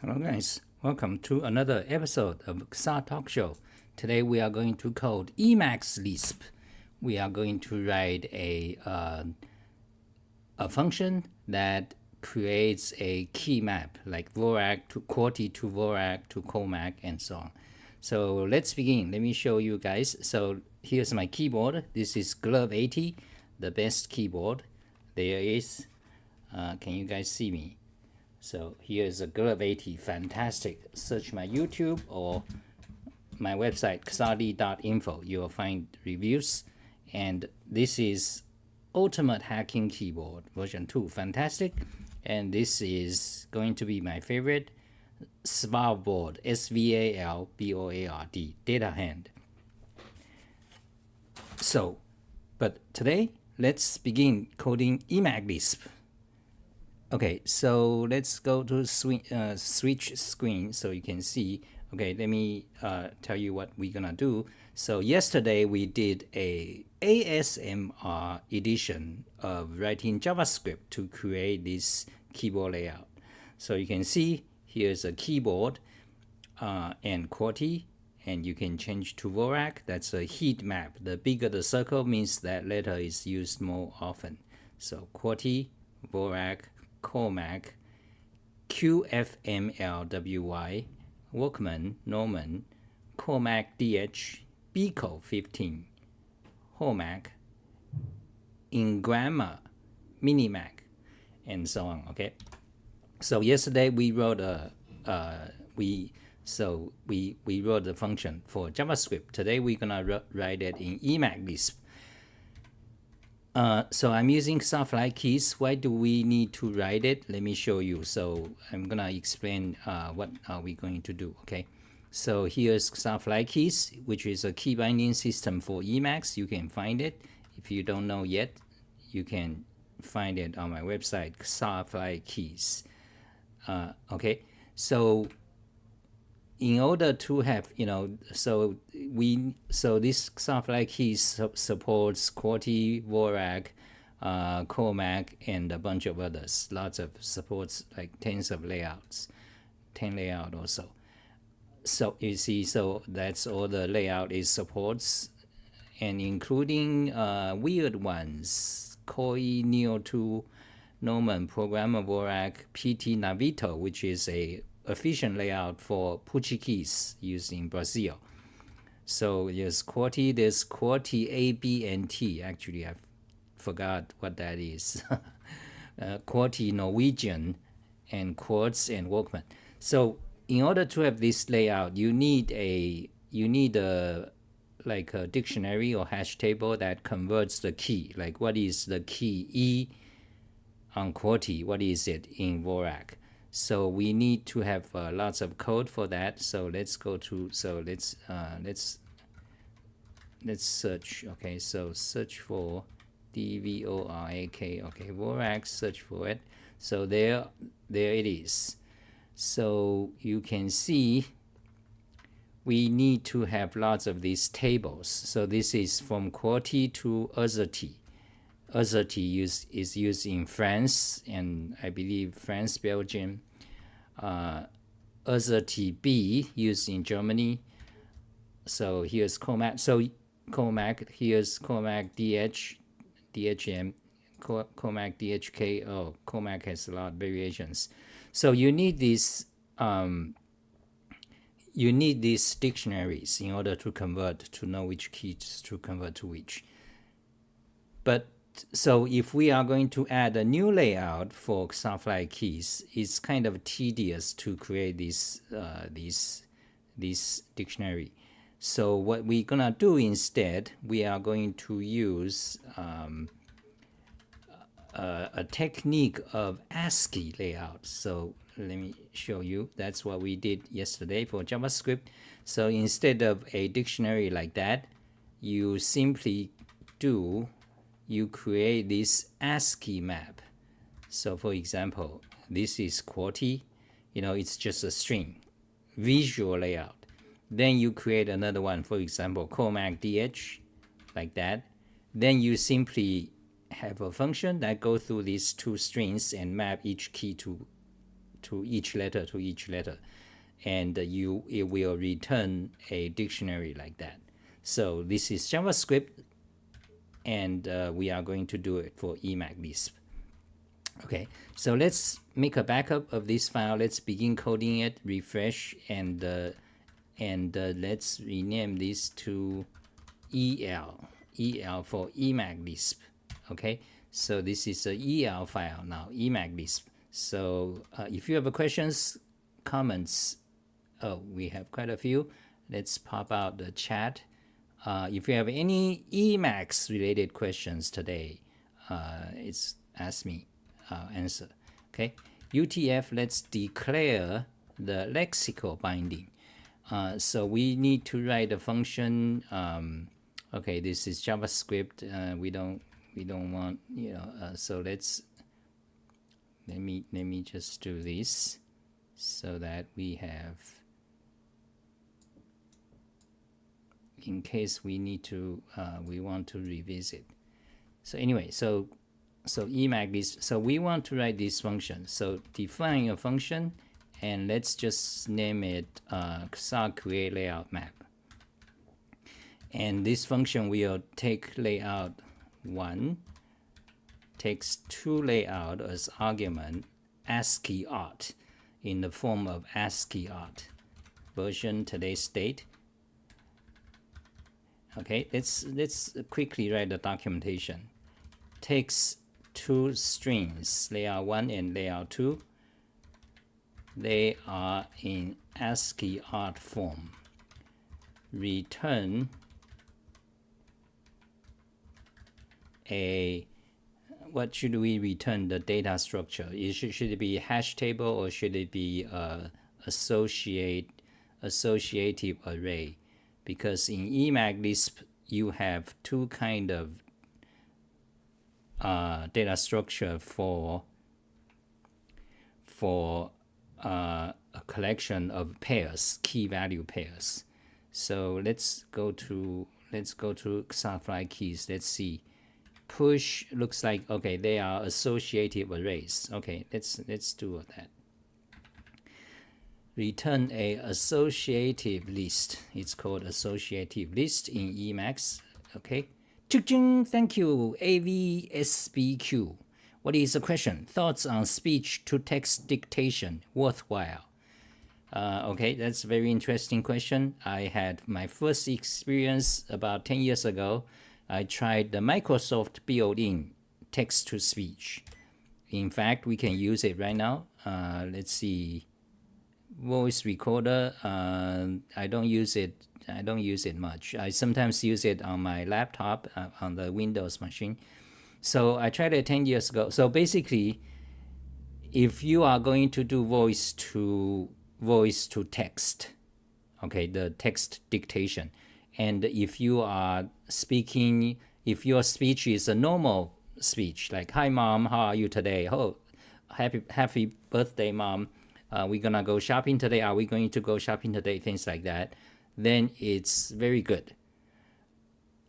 Hello guys, welcome to another episode of XR Talk Show. Today we are going to code emacs lisp. We are going to write a function that creates a key map like Vorak to QWERTY to Vorak to Comac and so on. So let's begin. Let me show you guys. So here's my keyboard. This is Glove 80, the best keyboard there is. Can you guys see me? So here's a Glove 80, fantastic. Search my YouTube or my website, xrd.info. You'll find reviews. And this is Ultimate Hacking Keyboard, version 2, fantastic. And this is going to be my favorite, Svalboard, Svalboard, data hand. So, but today, let's begin coding emacs lisp. Okay, so let's go to switch screen so you can see. Okay, let me tell you what we're gonna do. So yesterday we did a ASMR edition of writing JavaScript to create this keyboard layout. So you can see here's a keyboard and QWERTY, and you can change to Vorak. That's a heat map. The bigger the circle means that letter is used more often. So QWERTY, Vorak, Comac, QFMLWY, Workman, Norman, Comac DH, Bico 15, Homac, Ingramma, Minimac, and so on. Okay. So yesterday we wrote we wrote the function for JavaScript. Today we're gonna write it in emacs lisp. So I'm using soft-like keys. Why do we need to write it? Let me show you. So I'm gonna explain what are we going to do. Okay. So here's soft-like keys, which is a key binding system for Emacs. You can find it. If you don't know yet, you can find it on my website, soft-like keys. Okay. So in order to have, so this soft-like keys supports QWERTY, Vorak, Comac, and a bunch of others. Lots of supports, like tens of layouts, 10 layout or so. So you see, so that's all the layout is supports, and including weird ones, Koi, Neo2, Norman, Programmer Vorak, PT Navito, which is a efficient layout for Pucci keys used in Brazil. So there's QWERTY A, B, and T. Actually, I forgot what that is. QWERTY Norwegian, and Quartz and Workman. So in order to have this layout, you need a like a dictionary or hash table that converts the key. Like what is the key E on QWERTY? What is it in Vorak? So we need to have lots of code for that. So let's go to, so let's search. Okay, so search for DVORAK. Okay, Vorak, search for it. So there it is. So you can see we need to have lots of these tables. So this is from QWERTY to Azerty. Azerty is used in France and I believe France, Belgium. Azerty B used in Germany. So here's Comac. So Comac, here's Comac DH, DHM, Comac DHK. Oh, Comac has a lot of variations. So you need these dictionaries in order to convert, to know which keys to convert to which. But so if we are going to add a new layout for soft-like keys, it's kind of tedious to create this dictionary. So what we're gonna do instead, we are going to use a technique of ASCII layout. So let me show you. That's what we did yesterday for JavaScript. So instead of a dictionary like that, you simply you create this ASCII map. So for example, this is QWERTY, it's just a string, visual layout. Then you create another one, for example, Comac DH, like that. Then you simply have a function that goes through these two strings and map each key to to each letter, and it will return a dictionary like that. So this is JavaScript, and we are going to do it for emacs Lisp. Okay, so let's make a backup of this file. Let's begin coding it, refresh, and let's rename this to EL for emacs Lisp. Okay, so this is a EL file now, emacs Lisp. So if you have questions, comments, we have quite a few. Let's pop out the chat. If you have any Emacs related questions today, it's ask me, answer. Okay, UTF, let's declare the lexical binding. So we need to write a function. Okay, this is JavaScript. We don't want, so let me just do this so that we have, in case we need to, we want to revisit. So anyway, so emacs Lisp. So we want to write this function. So define a function, and let's just name it create layout map. And this function will take layout 1, takes 2 layout as argument, ASCII art, in the form of ASCII art, version, today's date. Okay, let's quickly write the documentation. Takes 2 strings, layout 1 and layout 2. They are in ASCII art form. Return what should we return the data structure? Should it be a hash table, or should it be associative array? Because in emacs Lisp you have 2 kind of data structure for a collection of pairs, key value pairs. So let's go to Xafly keys. Let's see. Push looks like, okay, they are associative arrays. Okay, let's do that. Return a associative list. It's called associative list in Emacs. Okay. Thank you, AVSBQ. What is the question? Thoughts on speech-to-text dictation worthwhile? Okay, that's a very interesting question. I had my first experience about 10 years ago. I tried the Microsoft built-in text-to-speech. In fact, we can use it right now. Let's see. Voice recorder. I don't use it much. I sometimes use it on my laptop, on the Windows machine. So I tried it 10 years ago. So basically, if you are going to do voice to text, okay, the text dictation, and if you are speaking, if your speech is a normal speech, like "Hi mom, how are you today? Oh, happy birthday, mom. We're gonna go shopping today. Are we going to go shopping today?" Things like that. Then it's very good.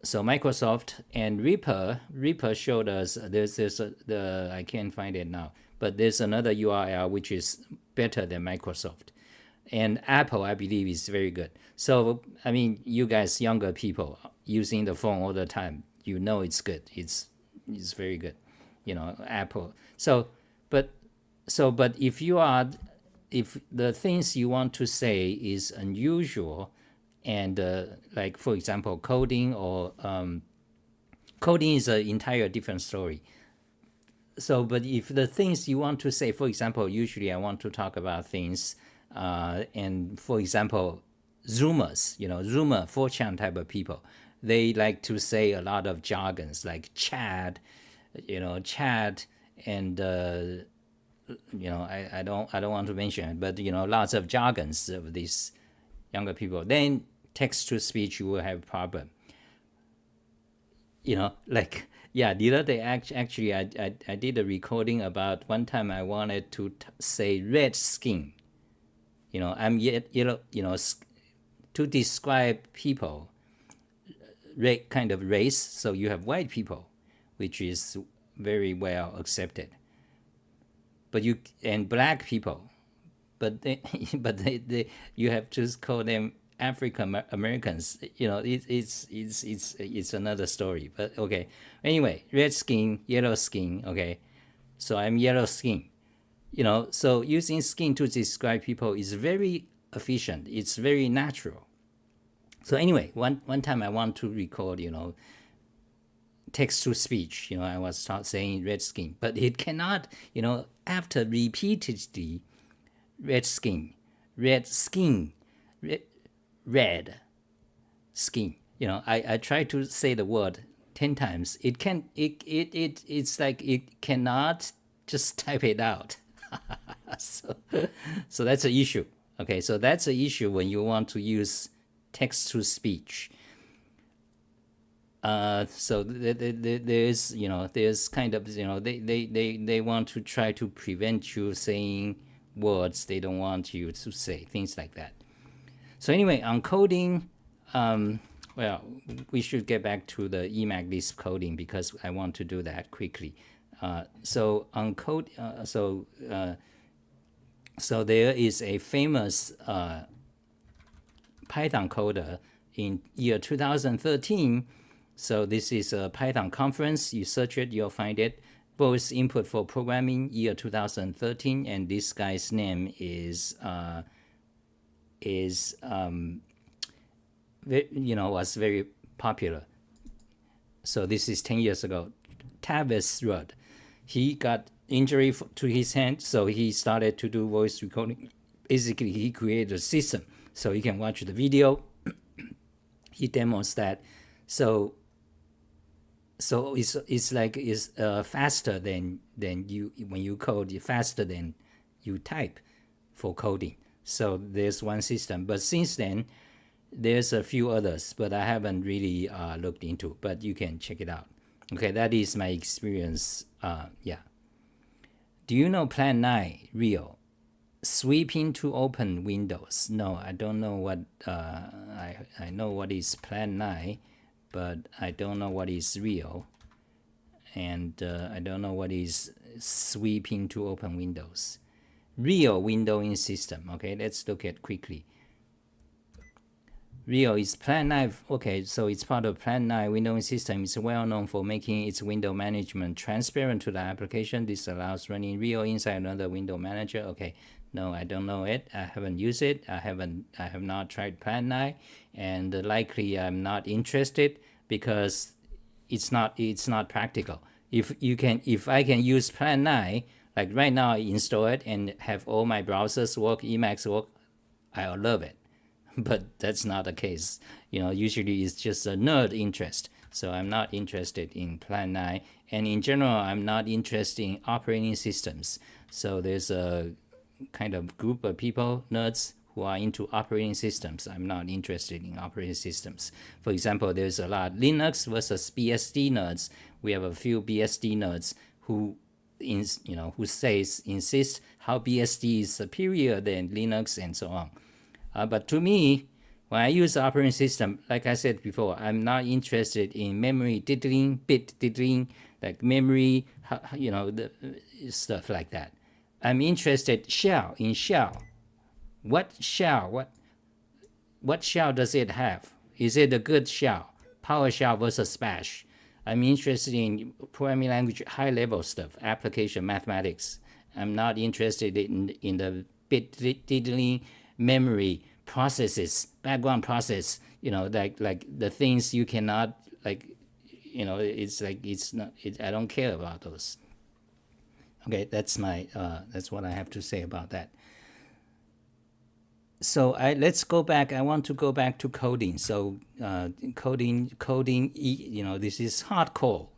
So Microsoft and Reaper showed us, I can't find it now, but there's another URL which is better than Microsoft. And Apple, I believe, is very good. So, I mean, you guys, younger people, using the phone all the time, you know it's good. It's very good, Apple. But if the things you want to say is unusual, and like, for example, coding, or coding is an entire different story. So, but if the things you want to say, for example, usually I want to talk about things, and for example, Zoomers, Zoomer, 4chan type of people, they like to say a lot of jargons like Chad, and I don't want to mention it, but lots of jargons of these younger people. Then text to speech, you will have a problem. Like, yeah, the other day, actually, I did a recording about one time I wanted to say red skin. I'm to describe people, kind of race. So you have white people, which is very well accepted. But and black people, but you have to call them African Americans. It's another story. But okay, anyway, red skin, yellow skin. Okay, so I'm yellow skin. So using skin to describe people is very efficient. It's very natural. So anyway, one time I want to record, text to speech. I was saying red skin, but it cannot. After repeatedly red skin, red skin, red skin. I try to say the word 10 times. It's like it cannot just type it out. So that's an issue. Okay, so that's an issue when you want to use text to speech. So there's kind of, they want to try to prevent you saying words they don't want you to say, things like that. So anyway, on coding, well, we should get back to the emacs lisp coding because I want to do that quickly. So on code, so there is a famous Python coder in year 2013. So this is a Python conference. You search it, you'll find it. Voice input for programming, year 2013, and this guy's name is was very popular. So this is 10 years ago. Tavis Rudd, he got injury to his hand, so he started to do voice recording. Basically, he created a system, so you can watch the video. He demos that. So it's like faster than you when you code, faster than you type for coding. So there's one system, but since then there's a few others, but I haven't really looked into. But you can check it out. Okay, that is my experience. Yeah. Do you know Plan 9 real? Sweeping to open windows. No, I don't know what. I know what is Plan 9. But I don't know what is real, and I don't know what is sweeping to open windows. Real windowing system. Okay, let's look at quickly. Real is Plan 9. Okay, so it's part of Plan 9 windowing system. It's well known for making its window management transparent to the application. This allows running Real inside another window manager. Okay, no, I don't know it. I haven't used it. I have not tried Plan 9, and likely I'm not interested because it's not practical. If I can use Plan 9, like right now, I install it and have all my browsers work, Emacs work, I'll love it. But that's not the case. Usually it's just a nerd interest. So I'm not interested in Plan 9, and in general, I'm not interested in operating systems. So there's a kind of group of people, nerds, who are into operating systems. I'm not interested in operating systems. For example, there's a lot Linux versus BSD nerds. We have a few BSD nerds who insist how BSD is superior than Linux and so on. But to me, when I use the operating system, like I said before, I'm not interested in memory diddling, bit diddling, like memory, the stuff like that. I'm interested in shell. What shell does it have? Is it a good shell? PowerShell versus Bash. I'm interested in programming language, high-level stuff, application, mathematics. I'm not interested in the bit diddling, memory processes, background process. Like the things you cannot it's like it's not. I don't care about those. Okay, that's what I have to say about that. So let's go back. I want to go back to coding. So coding. This is hardcore.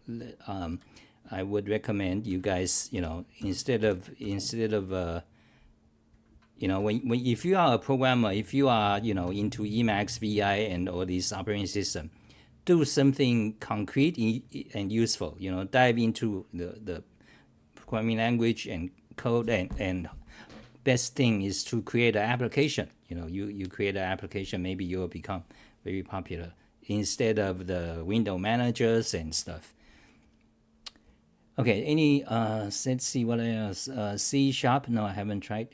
I would recommend you guys, instead of when if you are a programmer, if you are into Emacs, VI, and all these operating system, do something concrete and useful. Dive into the programming language and code, and best thing is to create an application. You create an application, maybe you'll become very popular instead of the window managers and stuff. Okay, let's see what else. C#, no, I haven't tried.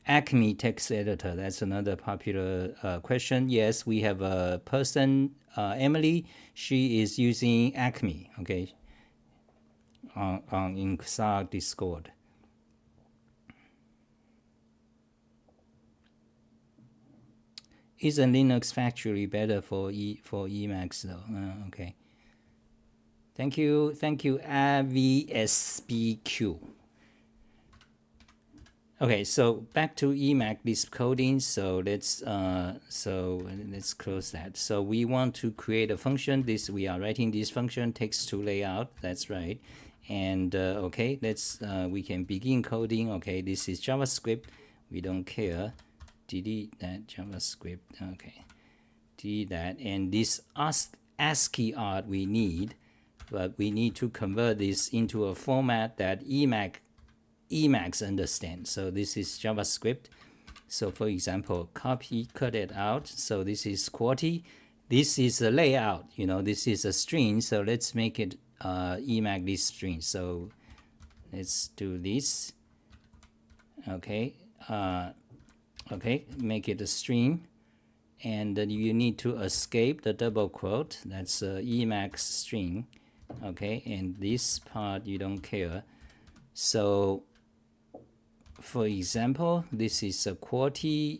Acme text editor. That's another popular question. Yes, we have a person, Emily. She is using Acme. Okay, on in XAR Discord. Isn't Linux Factory better for Emacs though? Okay. Thank you, AVSBQ. Okay, so back to Emacs Lisp coding. So let's close that. So we want to create a function. We are writing this function text to layout. That's right. And okay, we can begin coding. Okay, this is JavaScript. We don't care. Delete that JavaScript. Okay, delete that. And this ASCII art we need, but we need to convert this into a format that Emacs understands. So this is JavaScript. So for example, cut it out. So this is QWERTY. This is a layout. This is a string. So let's make it Emacs this string. So let's do this. Okay. Okay, make it a string, and you need to escape the double quote. That's a Emacs string. Okay, and this part you don't care. So for example, this is a QWERTY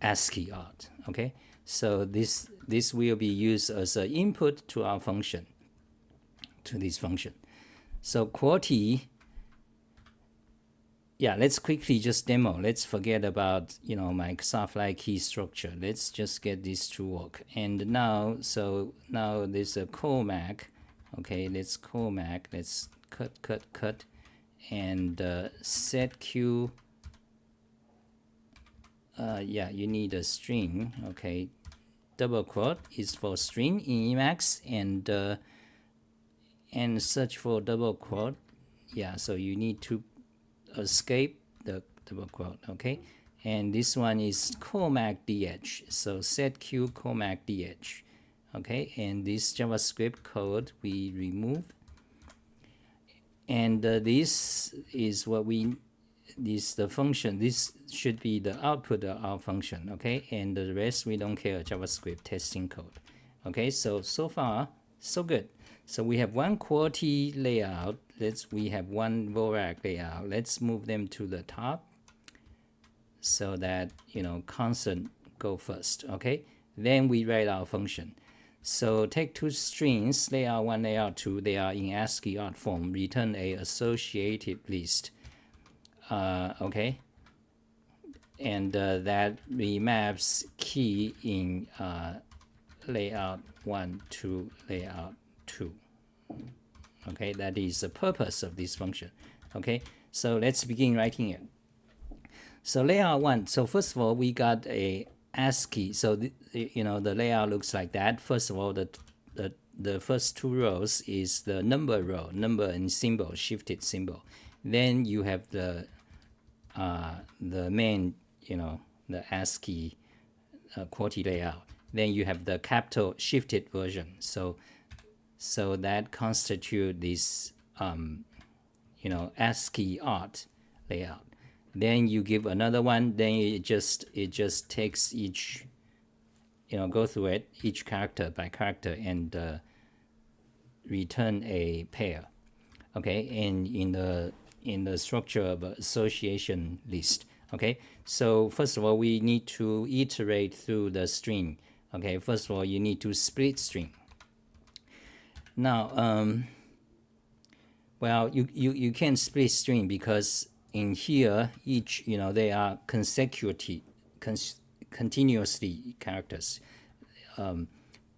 ASCII art. Okay, so this will be used as an input to our function, to this function. So QWERTY, yeah, let's quickly just demo. Let's forget about my XAR key structure. Let's just get this to work. And now, now there's a COMAC. Okay, let's COMAC. Let's cut, and set Q. Yeah, you need a string. Okay, double quote is for string in Emacs, and search for double quote. Yeah, so you need to escape the double quote. Okay, and this one is COMAC DH. So set Q COMAC DH. Okay, and this JavaScript code we remove, and this is the function. This should be the output of our function. Okay, and the rest we don't care. JavaScript testing code. Okay, so far so good. So we have one QWERTY layout. We have one Vorak layout. Let's move them to the top so that constant go first. Okay, then we write our function. So take two strings, layout 1, layout 2. They are in ASCII art form. Return a associated list. Okay, and that remaps key in layout 1 to layout 2. Okay, that is the purpose of this function. Okay, so let's begin writing it. So layout 1. So first of all, we got a ASCII. So the layout looks like that. First of all, the first two rows is the number row, number and symbol, shifted symbol. Then you have the main, the ASCII QWERTY layout. Then you have the capital shifted version. So that constitute this ASCII art layout. Then you give another one. Then it just takes each, go through it each character by character and return a pair. Okay, and in the structure of association list. Okay, so first of all we need to iterate through the string. Okay, first of all you need to split string. Now, well, you can't split string because in here each they are continuously characters,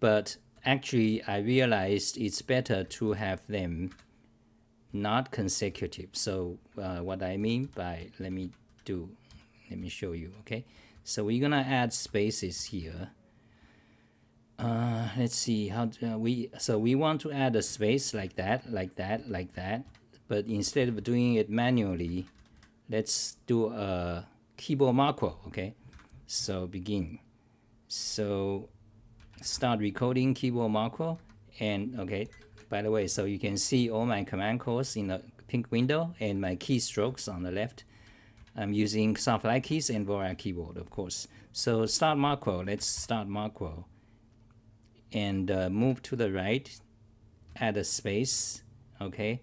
but actually I realized it's better to have them not consecutive. So what I mean by let me show you. Okay, so we're gonna add spaces here. Let's see how we want to add a space like that, but instead of doing it manually, let's do a keyboard macro. Okay, so begin. So start recording keyboard macro, and okay, by the way, so you can see all my command calls in the pink window and my keystrokes on the left. I'm using soft-like keys and Voral keyboard, of course. So start macro, let's start macro. And move to the right, add a space, okay?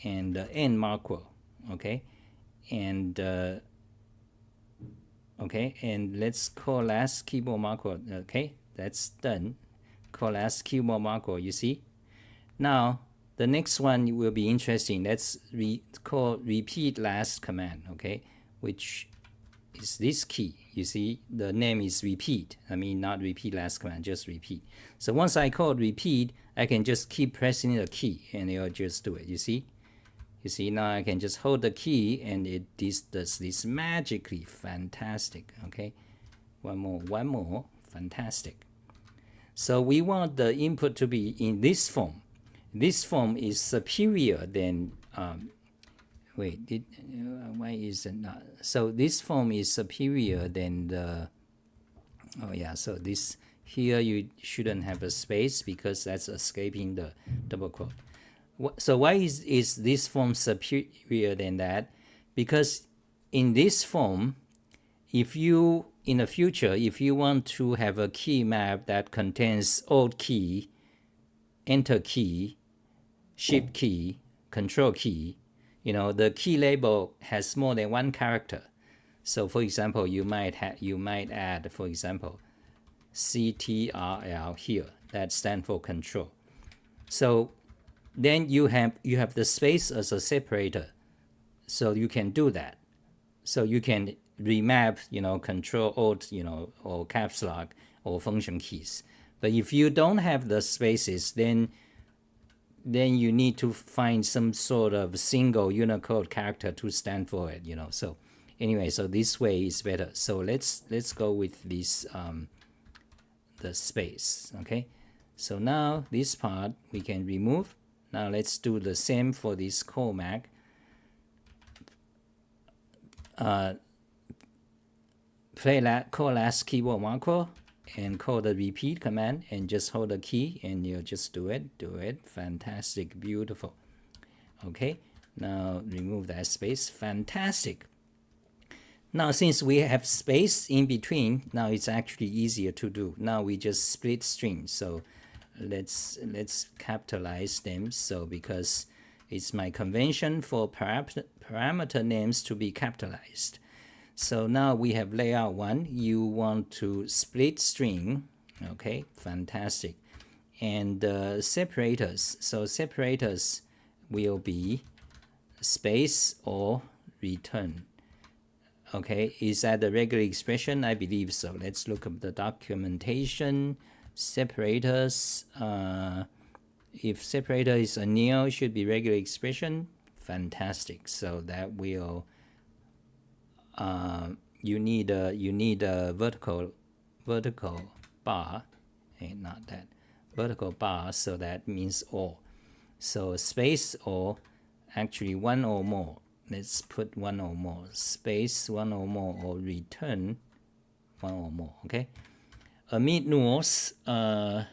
And end macro, okay? And okay, and let's call last keyboard macro, okay? That's done. Call last keyboard macro, you see? Now, the next one will be interesting. Let's call repeat last command, okay? Which is this key. You see, the name is repeat. I mean, not repeat last command, just repeat. So once I call repeat, I can just keep pressing the key and it'll just do it. You see? You see, now I can just hold the key and it does this magically. Fantastic, okay? One more, fantastic. So we want the input to be in this form. This form is superior than, why is it not? So this form is superior than the, oh yeah, so this, here you shouldn't have a space because that's escaping the double quote. So why is this form superior than that? Because in this form, if you, in the future, if you want to have a key map that contains Alt key, Enter key, Shift key, Control key, you know, the key label has more than one character. So for example, you might add, for example, CTRL here, that stands for control. So then you have the space as a separator. So you can do that. So you can remap, you know, Control Alt, you know, or caps lock or function keys. But if you don't have the spaces, then you need to find some sort of single Unicode character to stand for it, you know. So anyway, so this way is better. So let's go with this the space, okay? So now this part we can remove. Now let's do the same for this call mag. Call last keyboard macro and call the repeat command and just hold the key and you'll just do it, fantastic, beautiful. Okay, now remove that space, fantastic. Now since we have space in between, now it's actually easier to do. Now we just split string, so let's capitalize them. So because it's my convention for parameter names to be capitalized. So now we have layout 1. You want to split string, okay, fantastic. And separators, so separators will be space or return. Okay, is that the regular expression? I believe so. Let's look up the documentation. Separators, if separator is a nil, it should be regular expression. Fantastic. So that will you need a vertical bar, not that vertical bar. So that means or. So space or, actually one or more. Let's put one or more. Space one or more, or return one or more. Okay. Amid nuance, no,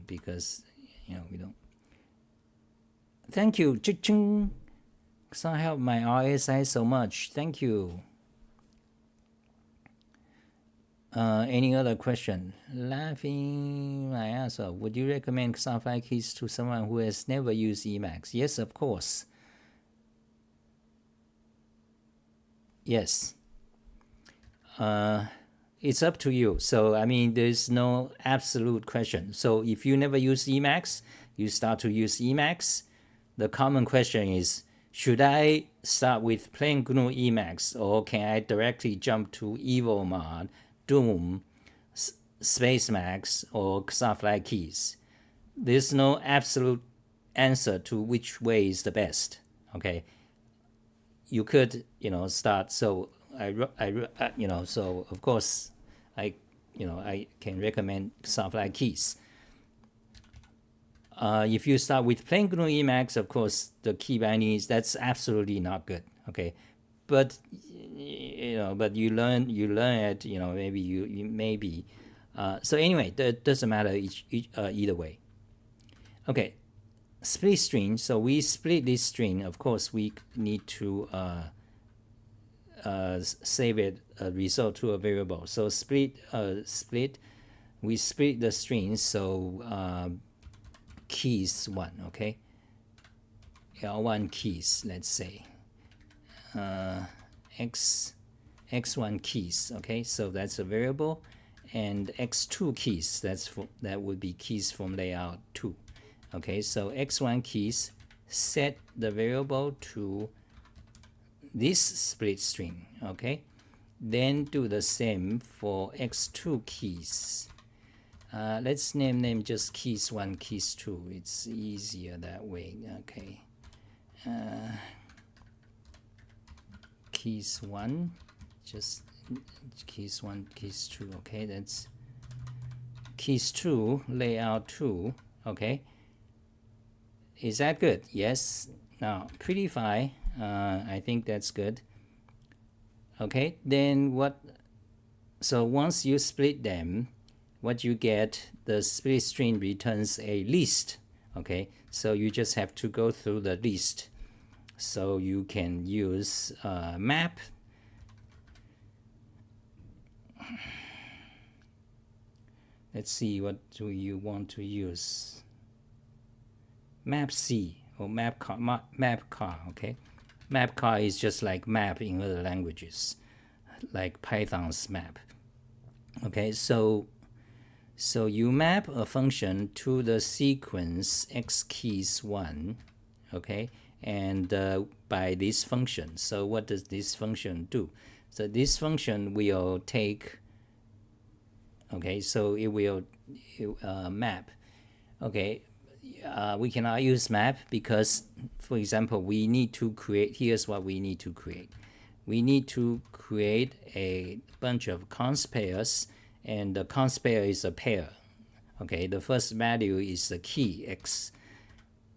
because you know we don't. Thank you, Ching. So help my RSI so much. Thank you. Any other question? Laughing my ass off. Would you recommend soft-like keys to someone who has never used Emacs? Yes, of course. Yes. It's up to you. So, I mean, there's no absolute question. So if you never use Emacs, you start to use Emacs. The common question is, should I start with plain GNU Emacs, or can I directly jump to EvoMod, Doom, Spacemacs, or soft-like keys? There's no absolute answer to which way is the best. Okay, you could, you know, start. So you know, so of course, I can recommend soft-like keys. If you start with plain GNU Emacs, of course, the key binding that's absolutely not good. Okay, but you know, but you learn it. You know, maybe you maybe. So anyway, that doesn't matter either way. Okay, split string. So we split this string. Of course, we need to save it result to a variable. So split. We split the string. So keys 1. Okay, L1 keys. Let's say x1 keys. Okay, so that's a variable, and x2 keys. That would be keys from layout 2. Okay, so x1 keys, set the variable to this split string. Okay, then do the same for x2 keys. Let's name just keys 1, keys 2. It's easier that way. Okay, keys 1, just keys 1, keys 2. Okay, that's keys 2, layout 2. Okay, is that good? Yes. Now prettify, I think that's good. Okay, then what? So once you split them, what you get, the split string returns a list. Okay, so you just have to go through the list. So you can use map. Let's see, what do you want to use? Map C or map car. Okay, map car is just like map in other languages, like Python's map. Okay, so you map a function to the sequence x keys 1. Okay, and by this function. So what does this function do? So this function will take. Okay, so it will map. Okay, we cannot use map because, for example, we need to create. Here's what we need to create. We need to create a bunch of const pairs, and the const pair is a pair. Okay, the first value is the key x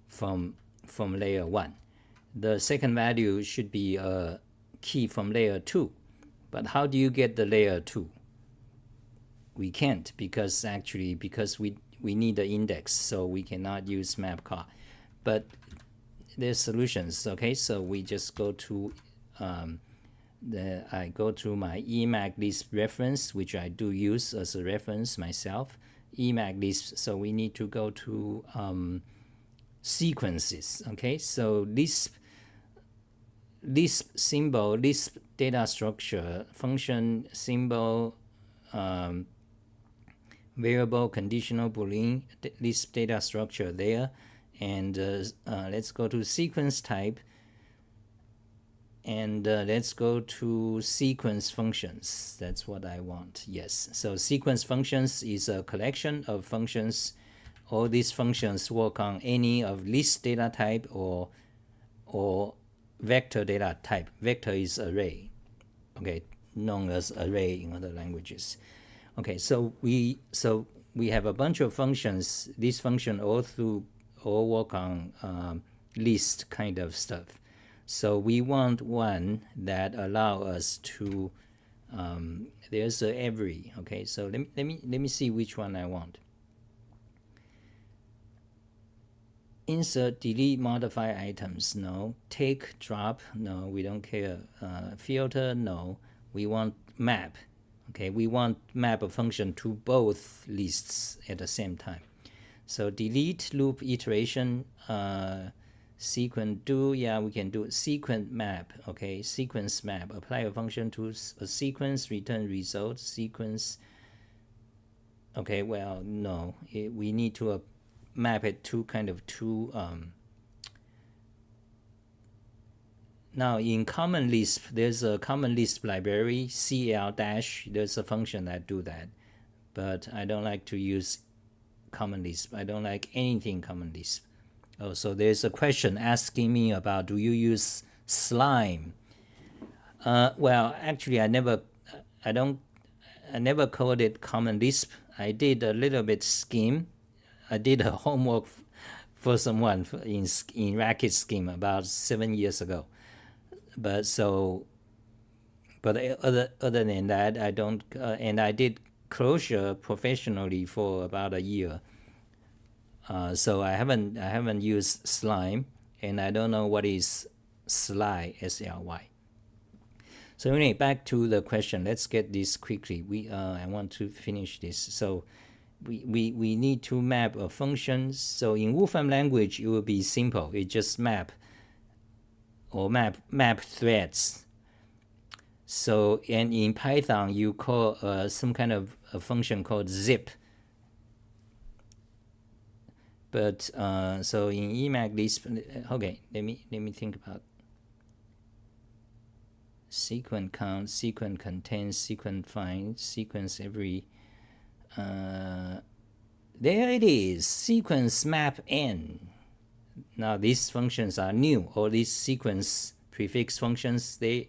from layer 1. The second value should be a key from layer 2. But how do you get the layer 2? We can't, because we need the index, so we cannot use map car. But there's solutions. Okay, so we just go to I go to my emacs lisp reference, which I do use as a reference myself. Emacs lisp. So we need to go to sequences. Okay, so lisp symbol, lisp data structure, function symbol, variable, conditional, boolean, lisp data structure there. And let's go to sequence type, and let's go to sequence functions. That's what I want. Yes, so sequence functions is a collection of functions. All these functions work on any of list data type or vector data type. Vector is array, okay, known as array in other languages. Okay, so we have a bunch of functions. These functions all work on list kind of stuff. So we want one that allow us to there's a every. Okay, so let me see which one I want. Insert, delete, modify items. No. Take, drop. No, we don't care. Filter. No. We want map. Okay, we want map a function to both lists at the same time. So delete, loop, iteration, sequence do. Yeah, we can do sequence map. Okay, sequence map. Apply a function to a sequence, return result, sequence. Okay, well, no. We need to map it to kind of two. Now in Common Lisp, there's a Common Lisp library, CL-. There's a function that do that, but I don't like to use Common Lisp. I don't like anything Common Lisp. Oh, so there's a question asking me about, do you use Slime? Well, actually, I never coded Common Lisp. I did a little bit Scheme. I did a homework for someone in Racket Scheme about 7 years ago. But other than that, I don't. And I did Clojure professionally for about a year. So I haven't used slime, and I don't know what is sly, SLY. So anyway, back to the question. Let's get this quickly. I want to finish this. So we need to map a function. So in Wolfram language, it will be simple. It just map threads. So, and in Python, you call some kind of a function called zip. But so in emacs lisp, okay, let me think about sequence count, sequence contains, sequence find, sequence every. There it is, sequence map n. Now these functions are new. All these sequence prefix functions, they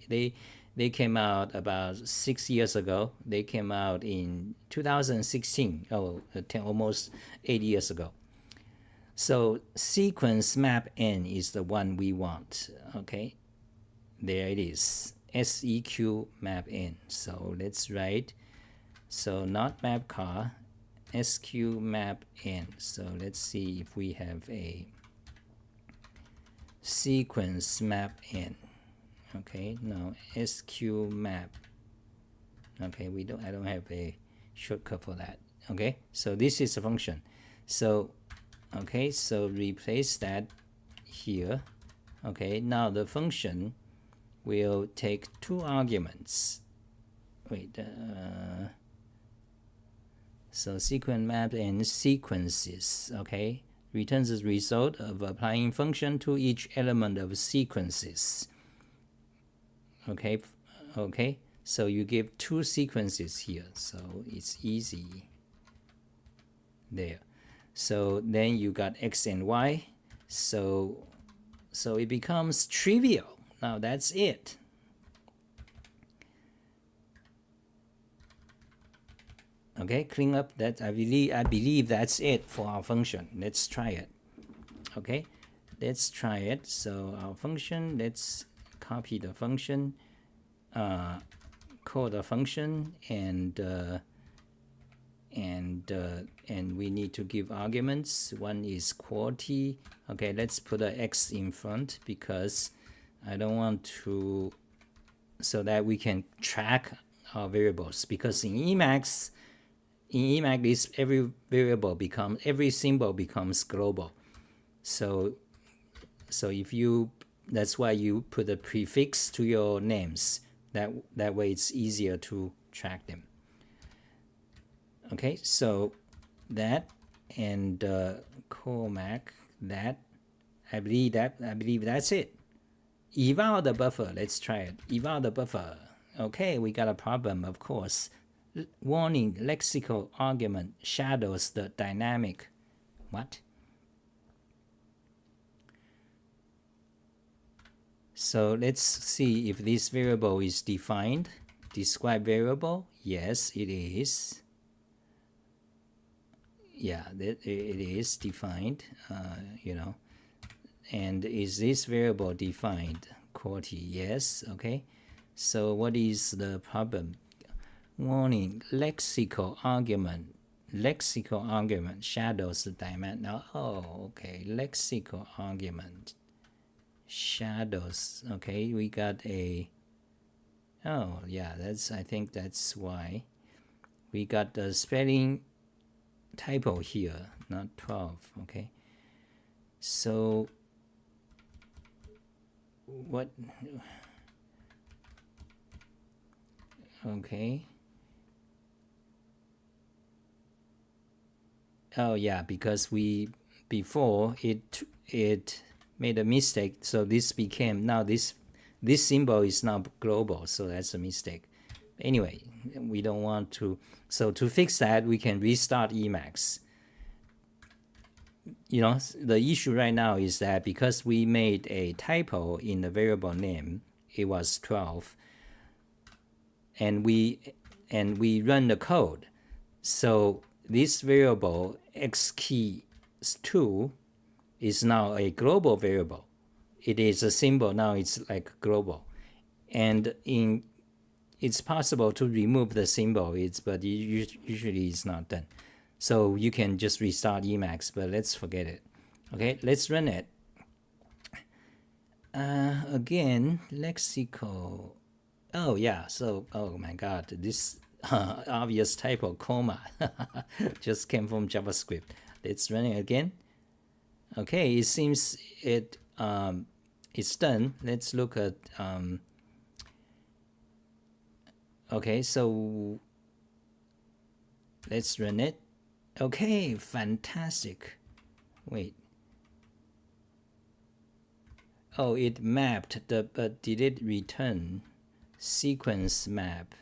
came out about 6 years ago. They came out in 2016. Almost 8 years ago. So sequence map n is the one we want. Okay, there it is. SEQ map n. So let's write. So not map car, SQ map n. So let's see if we have a sequence map n. Okay, no, SQ map. Okay, I don't have a shortcut for that. Okay, so this is a function. So okay, so replace that here. Okay, now the function will take 2 arguments. Wait, so sequence map and sequences. Okay, returns the result of applying function to each element of sequences. Okay, so you give 2 sequences here, so it's easy there. So then you got x and y, so it becomes trivial. Now that's it. Okay, clean up that. I believe that's it for our function. Let's try it. Okay, let's try it. So our function, let's copy the function, call the function, and we need to give arguments. One is quality. Okay, let's put an x in front because I don't want to, so that we can track our variables. Because in emacs lisp, every symbol becomes global. So if you, that's why you put a prefix to your names. That way it's easier to track them. Okay, so that and Comac, that I believe that's it. Eval the buffer. Let's try it. Eval the buffer. Okay, we got a problem, of course. Warning: lexical argument shadows the dynamic. What? So let's see if this variable is defined. Describe variable. Yes, it is. Yeah, it is defined. And is this variable defined? Quality. Yes. Okay. So what is the problem? Warning: lexical argument shadows the dimension. Oh, okay. Lexical argument shadows. Okay, we got a. Oh yeah, I think that's why we got the spelling typo here, not 12. Okay, so what? Okay. Oh yeah, because before it made a mistake, so this became, now this symbol is now global, so that's a mistake. Anyway, we don't want to, so to fix that, we can restart Emacs. The issue right now is that because we made a typo in the variable name, it was 12, and we run the code, so this variable x key 2 is now a global variable. It is a symbol, now it's like global. And it's possible to remove the symbol, but usually it's not done. So you can just restart Emacs, but let's forget it. Okay, let's run it. Again, lexical. Oh yeah, so oh my god, this obvious typo comma just came from JavaScript. Let's run it again. Okay, it seems it's done. Let's look at okay, so let's run it. Okay, fantastic. Wait. Oh, it mapped but did it return sequence map?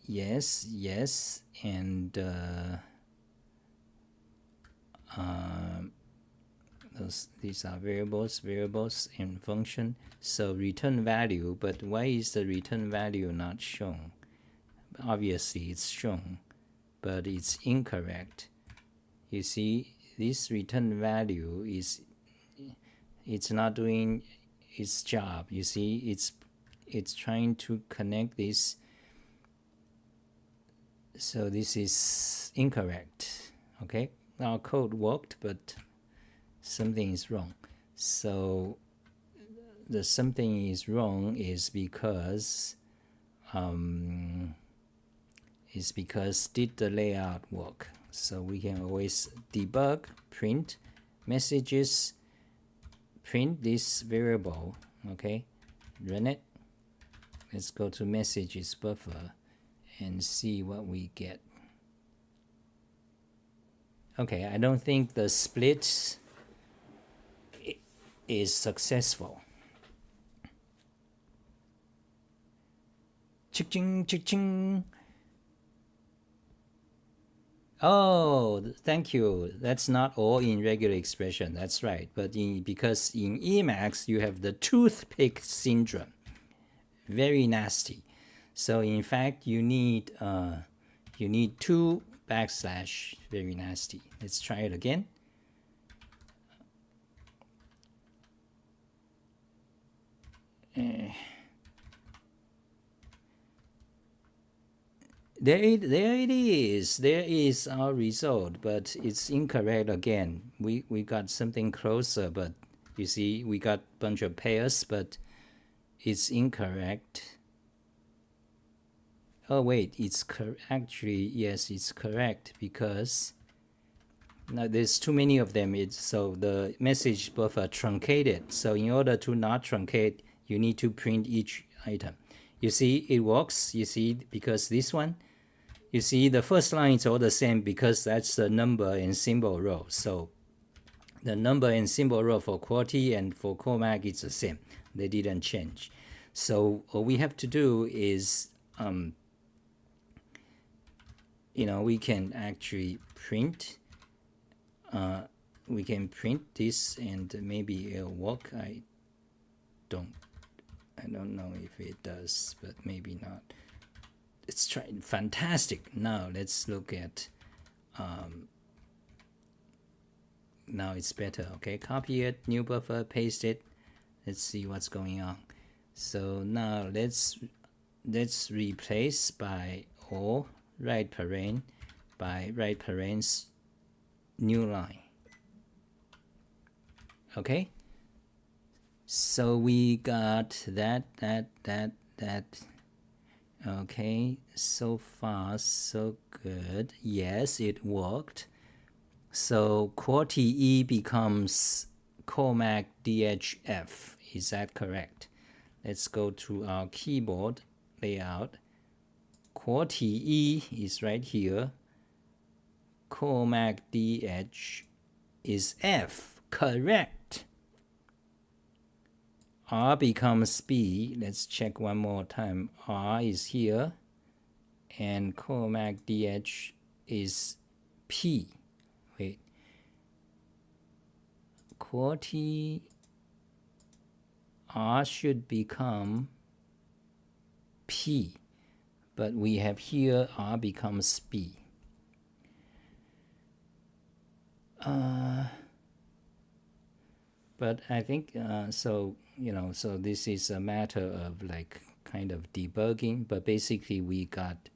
Yes, and these are variables and function. So return value, but why is the return value not shown? Obviously it's shown, but it's incorrect. You see, this return value it's not doing its job. You see, it's trying to connect this. So this is incorrect. Okay, our code worked, but something is wrong. So the something is wrong is because did the layout work? So we can always debug, print messages, print this variable. Okay, run it. Let's go to messages buffer and see what we get. Okay, I don't think the split is successful. Ching, ching, ching. Oh, thank you. That's not all in regular expression. That's right. But because in Emacs you have the toothpick syndrome, very nasty. So in fact you need 2 backslash, very nasty. Let's try it again. There it is. There is our result, but it's incorrect again. We got something closer, but you see, we got a bunch of pairs, but it's incorrect. Oh wait, it's actually yes, it's correct because now there's too many of them. So the message buffer truncated. So in order to not truncate, you need to print each item. You see, it works. You see, because this one. You see, the first line is all the same because that's the number and symbol row. So the number and symbol row for QWERTY and for COMAC is the same. They didn't change. So all we have to do is, we can actually print. We can print this and maybe it'll work. I don't know if it does, but maybe not. It's trying. Fantastic. Now let's look at now it's better. Okay, copy it, new buffer, paste it. Let's see what's going on. So now let's replace by or right paren by right paren's new line. Okay, so we got that. Okay, so far so good. Yes, it worked. So QWERTY becomes COMAC DHF. Is that correct? Let's go to our keyboard layout. QWERTY is right here. COMAC DH is F. Correct. R becomes B. Let's check one more time. R is here. And COMAC DH is P. Wait. QWERTY R should become P. But we have here R becomes B. But I think so. So this is a matter of like kind of debugging. But basically, we got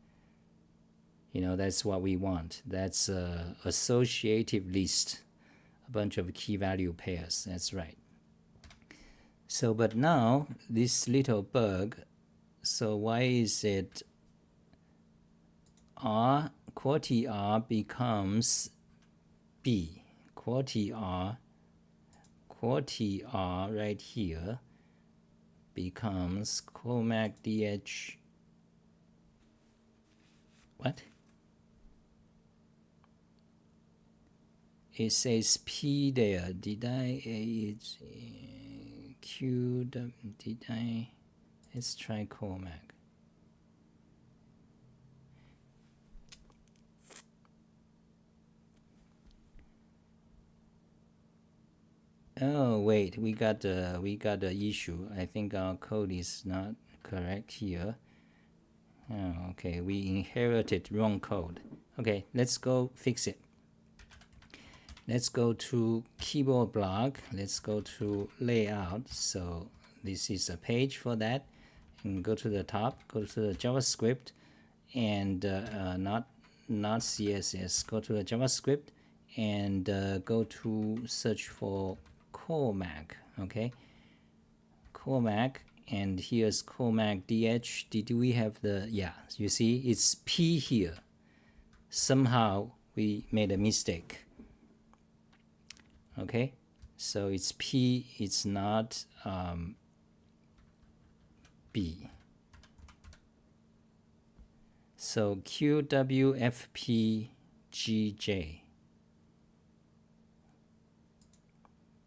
that's what we want. That's a associative list, a bunch of key value pairs. That's right. So, but now this little bug. So why is it R quality R becomes B? Quality R right here becomes Comac DH. What? It says P there. Did I? It's Q. Did I? Let's try Comac. Oh wait, we got the issue. I think our code is not correct here. Oh, okay, we inherited wrong code. Okay, let's go fix it. Let's go to keyboard block. Let's go to layout. So this is a page for that. And go to the top. Go to the JavaScript, and not CSS. Go to the JavaScript and go to search for Comac. Okay, Comac, and here's Comac DH. Did we have the? Yeah, you see it's P here. Somehow we made a mistake. Okay, so it's P, it's not B. So QWFPGJ.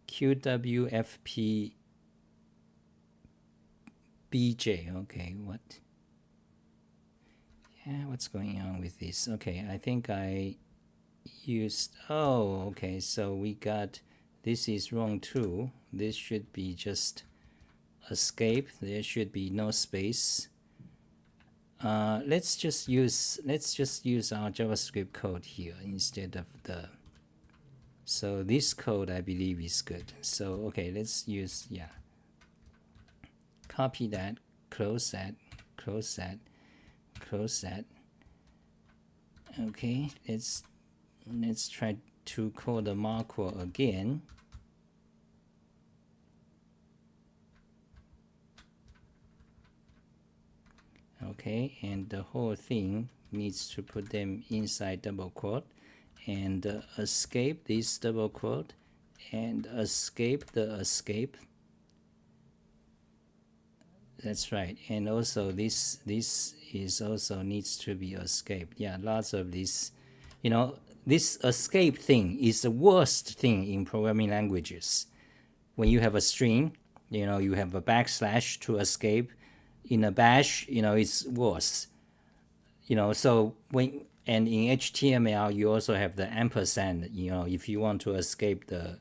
QWFPBJ. Okay, what? Yeah, what's going on with this? Okay, I think I used, oh, okay, so we got, this is wrong too. This should be just escape. There should be no space. Let's just use our JavaScript code here instead of the. So this code I believe is good. So okay, let's use, yeah. Copy that, close that, close that, close that. Okay, let's try to call the macro again. Okay, and the whole thing needs to put them inside double quote, and escape this double quote, and escape the escape. That's right, and also this is also needs to be escaped. Yeah, lots of this, this escape thing is the worst thing in programming languages. When you have a string, you have a backslash to escape. In a bash, it's worse. So when, and in HTML, you also have the ampersand, if you want to escape the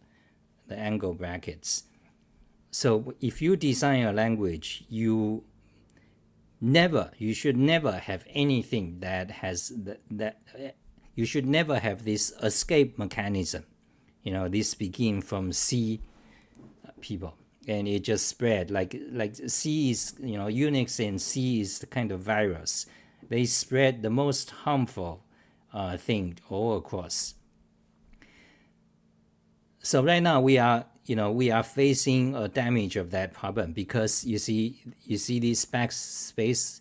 angle brackets. So if you design a language, you should never have anything that has that you should never have this escape mechanism. This begin from C people, and it just spread like C is, Unix and C is the kind of virus. They spread the most harmful thing all across. So right now we are facing a damage of that problem, because you see this backspace.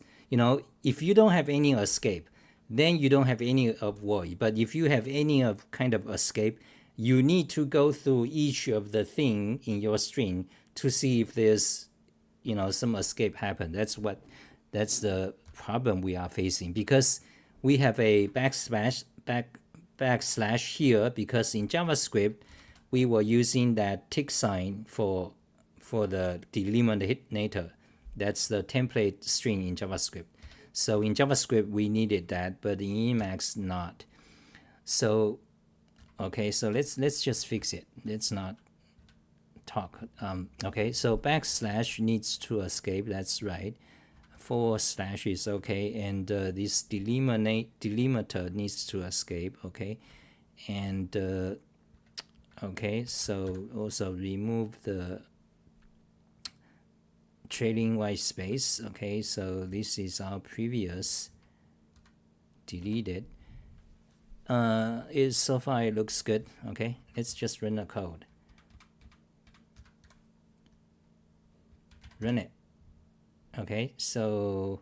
If you don't have any escape, then you don't have any of worry. But if you have any of kind of escape, you need to go through each of the thing in your string to see if there's some escape happen. That's the problem we are facing, because we have a backslash here, because in JavaScript we were using that tick sign for the delimiter. That's the template string in JavaScript. So in JavaScript we needed that, but in Emacs not. So okay, so let's just fix it. Let's not talk. Okay, so backslash needs to escape. That's right. / is okay, and this delimiter needs to escape. Okay, and Okay, so also remove the trailing white space. Okay, so this is our previous deleted. So far it looks good. Okay, let's just run the code. Run it. Okay, so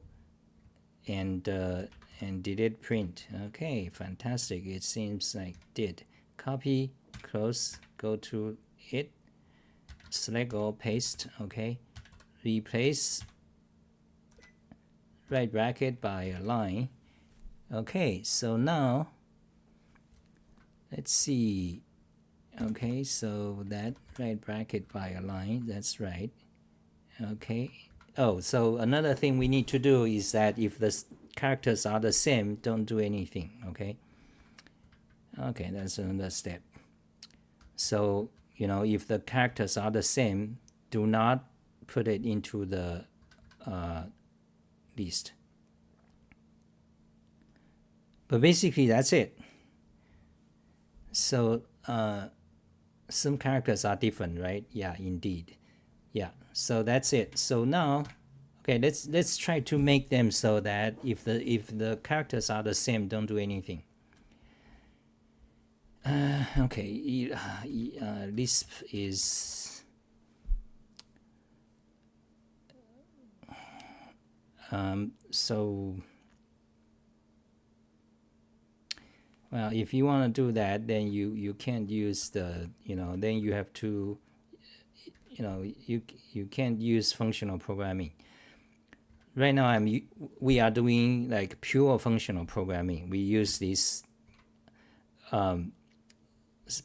and did it print? Okay, fantastic. It seems like did. Copy, close, go to it, select all, paste. Okay, replace right bracket by a line. Okay, so now let's see. Okay, so that right bracket by a line, that's right. Okay. Oh, so another thing we need to do is that if the characters are the same, don't do anything. Okay. Okay, that's another step. So, if the characters are the same, do not put it into the list. But basically, that's it. So, some characters are different, right? Yeah, indeed. Yeah, so that's it. So now, okay, let's try to make them so that if the characters are the same, don't do anything. Okay, Lisp is so. Well, if you want to do that, then you can't use the then you have to you can't use functional programming. Right now we are doing like pure functional programming. We use this,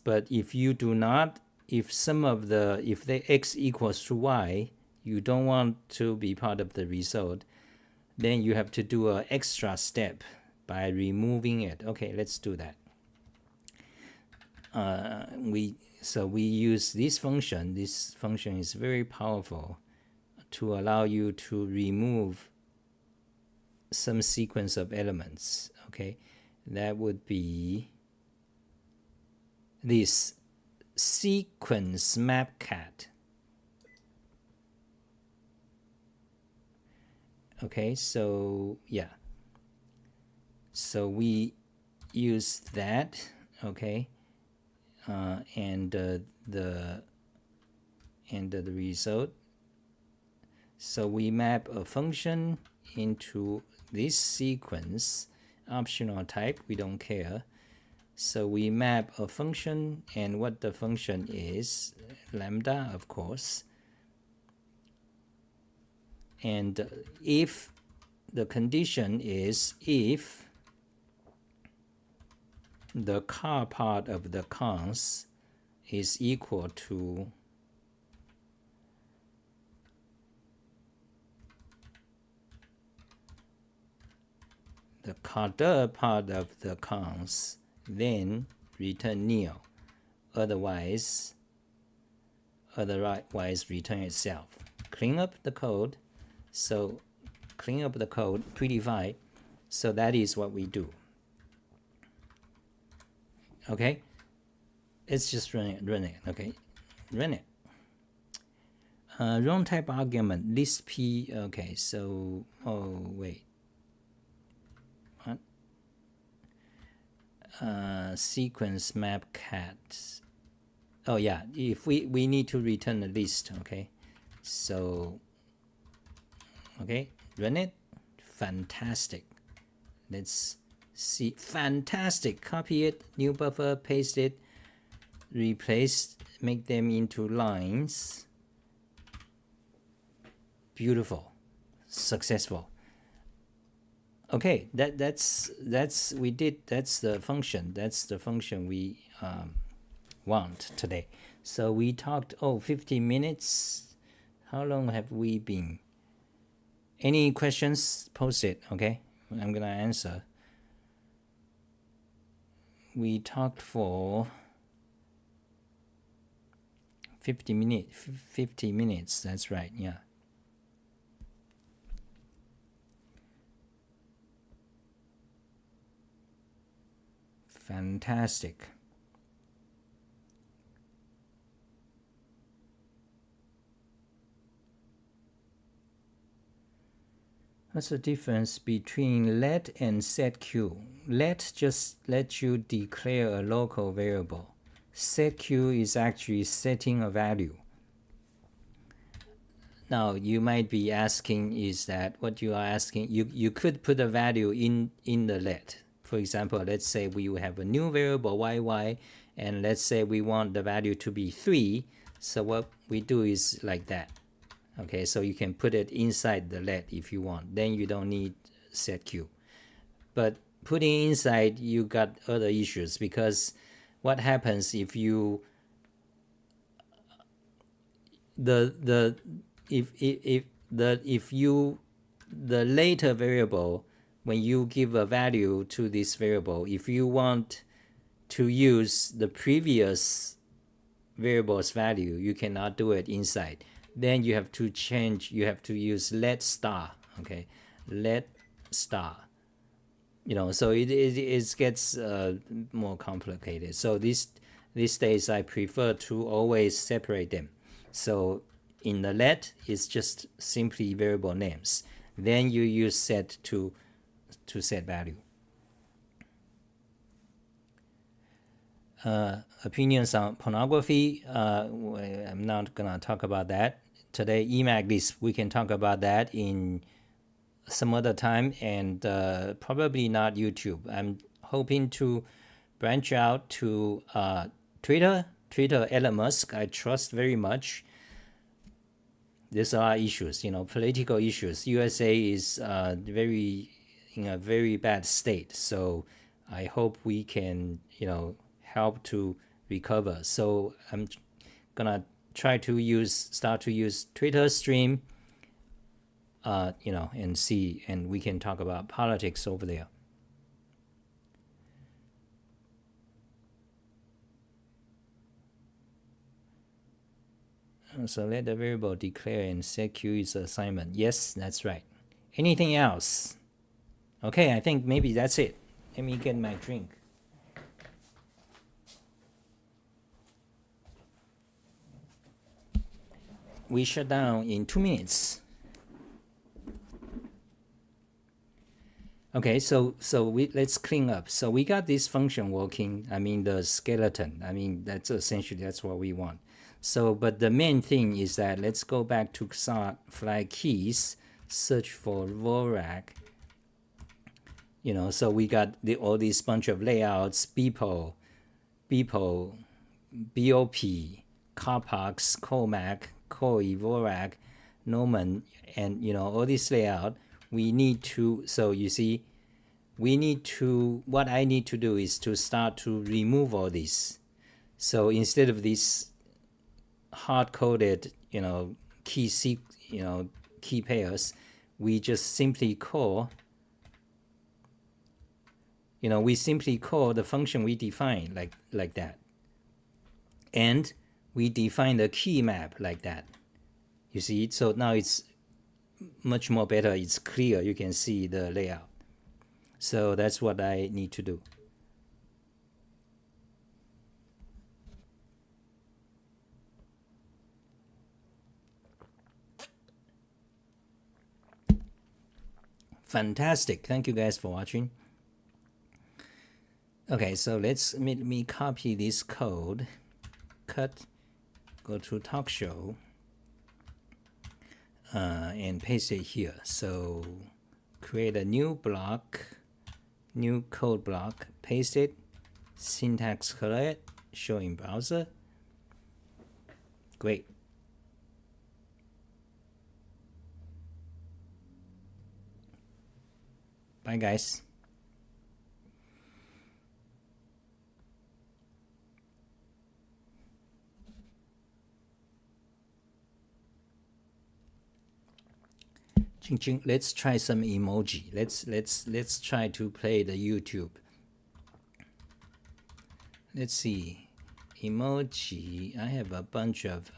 but if you do not, if the x equals to y, you don't want to be part of the result, then you have to do an extra step by removing it. Okay, let's do that. We use this function. This function is very powerful to allow you to remove some sequence of elements. Okay, that would be this sequence map cat. Okay, so yeah, so we use that. Okay, and the result. So we map a function into this sequence, optional type, we don't care. So we map a function, and what the function is, lambda, of course. And if the condition is if the car part of the cons is equal to the coder part of the cons, then return nil. Otherwise return itself. Clean up the code. So clean up the code, prettify. So that is what we do. Okay, let's just run it. Okay, run it. Wrong type argument, lisp p. Okay, so wait, what? Sequence map cat. Oh yeah, if we need to return a list. Okay, so okay, run it. Fantastic. Let's see. Fantastic. Copy it, new buffer, paste it, replace, make them into lines. Beautiful. Successful. Okay, that's we did. That's the function. That's the function we want today. So we talked 50 minutes. How long have we been? Any questions? Post it. Okay, I'm gonna answer. We talked for 50 minutes. That's right. Yeah. Fantastic. What's the difference between let and setq? Let just lets you declare a local variable. Setq is actually setting a value. Now you might be asking, is that what you are asking? You could put a value in the let. For example, let's say we have a new variable yy, and let's say we want the value to be 3. So what we do is like that. Okay, so you can put it inside the let if you want. Then you don't need setq. But putting inside, you got other issues, because what happens if you the later variable, when you give a value to this variable, if you want to use the previous variable's value, you cannot do it inside. Then you have to change, you have to use let star, okay? Let star. So it gets more complicated. So these days I prefer to always separate them. So in the let, it's just simply variable names. Then you use set to set value. Opinions on pornography, I'm not gonna talk about that today. Emacs lisp, we can talk about that in some other time, and probably not YouTube. I'm hoping to branch out to Twitter, Elon Musk, I trust very much. There's a lot of issues, political issues. USA is in a very bad state, so I hope we can, help to recover. So I'm gonna try to start to use Twitter stream, and see, and we can talk about politics over there. So let the variable declare and setq is assignment. Yes, that's right. Anything else? Okay, I think maybe that's it. Let me get my drink. We shut down in 2 minutes. Okay, so let's clean up. So we got this function working. I mean the skeleton. I mean that's what we want. So, but the main thing is that let's go back to fly keys, search for Vorak. So we got all these bunch of layouts: BPO, BOP, Carpax, Comac, Koi, Vorak, Nomen, and all this layout. We need to, so you see, what I need to do is to start to remove all this. So instead of this hard-coded, key pairs, we just simply call, the function we define like that. And we define the key map like that. You see, so now it's much more better. It's clear. You can see the layout. So that's what I need to do. Fantastic. Thank you guys for watching. Okay, so let me copy this code. Cut, go to talk show, and paste it here. So create a new block, new code block, paste it, syntax correct, show in browser. Great. Bye guys. Let's try some emoji. Let's try to play the YouTube. Let's see. Emoji. I have a bunch of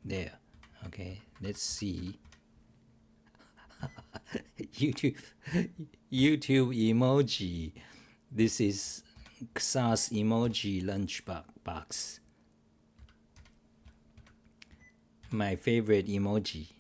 there. Okay, let's see. YouTube emoji. This is XAS emoji lunchbox. My favorite emoji.